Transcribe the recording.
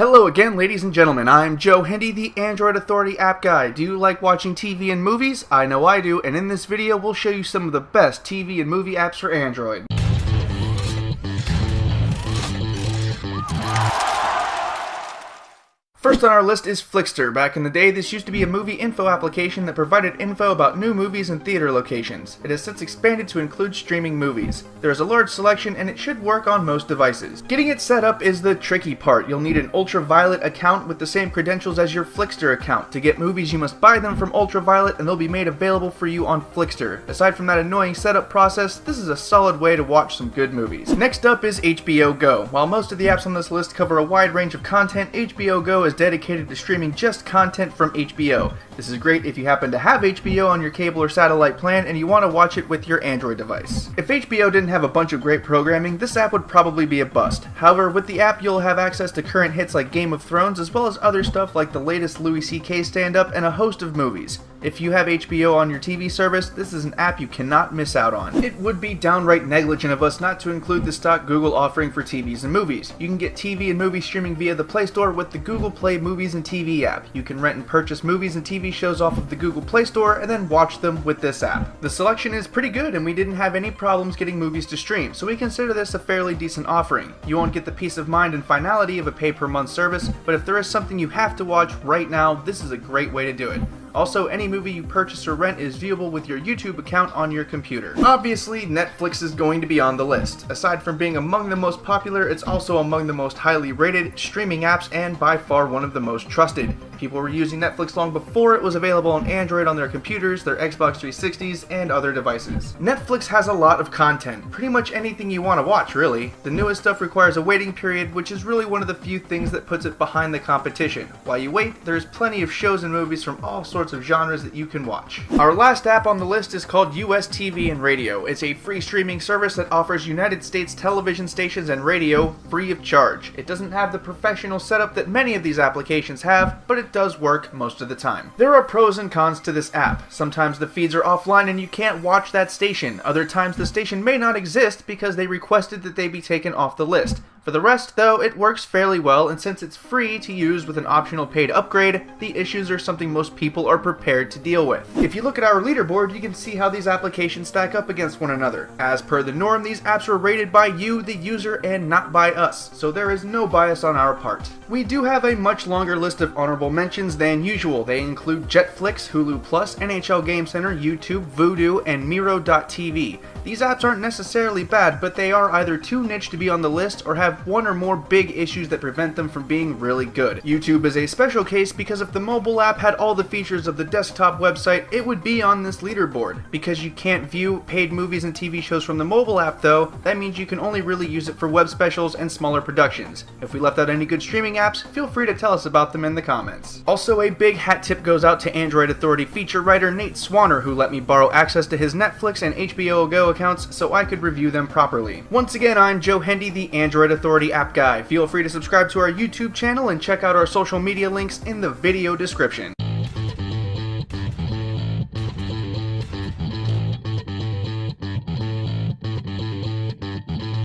Hello again, ladies and gentlemen. I'm Joe Hendy, the Android Authority app guy. Do you like watching TV and movies? I know I do, and in this video we'll show you some of the best TV and movie apps for Android. First on our list is Flixster. Back in the day, this used to be a movie info application that provided info about new movies and theater locations. It has since expanded to include streaming movies. There is a large selection and it should work on most devices. Getting it set up is the tricky part. You'll need an Ultraviolet account with the same credentials as your Flixster account. To get movies, you must buy them from Ultraviolet and they'll be made available for you on Flixster. Aside from that annoying setup process, this is a solid way to watch some good movies. Next up is HBO Go. While most of the apps on this list cover a wide range of content, HBO Go is dedicated to streaming just content from HBO. This is great if you happen to have HBO on your cable or satellite plan and you want to watch it with your Android device. If HBO didn't have a bunch of great programming, this app would probably be a bust. However, with the app you'll have access to current hits like Game of Thrones as well as other stuff like the latest Louis C.K. stand-up and a host of movies. If you have HBO on your TV service, this is an app you cannot miss out on. It would be downright negligent of us not to include the stock Google offering for TVs and movies. You can get TV and movie streaming via the Play Store with the Google Play Movies and TV app. You can rent and purchase movies and TV shows off of the Google Play Store and then watch them with this app. The selection is pretty good and we didn't have any problems getting movies to stream, so we consider this a fairly decent offering. You won't get the peace of mind and finality of a pay-per-month service, but if there is something you have to watch right now, this is a great way to do it. Also, any movie you purchase or rent is viewable with your YouTube account on your computer. Obviously, Netflix is going to be on the list. Aside from being among the most popular, it's also among the most highly rated streaming apps and by far one of the most trusted. People were using Netflix long before it was available on Android on their computers, their Xbox 360s, and other devices. Netflix has a lot of content, pretty much anything you want to watch, really. The newest stuff requires a waiting period, which is really one of the few things that puts it behind the competition. While you wait, there's plenty of shows and movies from all sorts of genres that you can watch. Our last app on the list is called US TV and Radio. It's a free streaming service that offers United States television stations and radio free of charge. It doesn't have the professional setup that many of these applications have, but it does work most of the time. There are pros and cons to this app. Sometimes the feeds are offline and you can't watch that station. Other times the station may not exist because they requested that they be taken off the list. For the rest, though, it works fairly well, and since it's free to use with an optional paid upgrade, the issues are something most people are prepared to deal with. If you look at our leaderboard, you can see how these applications stack up against one another. As per the norm, these apps are rated by you, the user, and not by us, so there is no bias on our part. We do have a much longer list of honorable mentions than usual. They include Jetflix, Hulu Plus, NHL Game Center, YouTube, Vudu, and Miro.tv. These apps aren't necessarily bad, but they are either too niche to be on the list or have one or more big issues that prevent them from being really good. YouTube is a special case because if the mobile app had all the features of the desktop website, it would be on this leaderboard. Because you can't view paid movies and TV shows from the mobile app though, that means you can only really use it for web specials and smaller productions. If we left out any good streaming apps, feel free to tell us about them in the comments. Also, a big hat tip goes out to Android Authority feature writer Nate Swanner, who let me borrow access to his Netflix and HBO Go accounts so I could review them properly. Once again, I'm Joe Hendy, the Android Authority app guy. Feel free to subscribe to our YouTube channel and check out our social media links in the video description.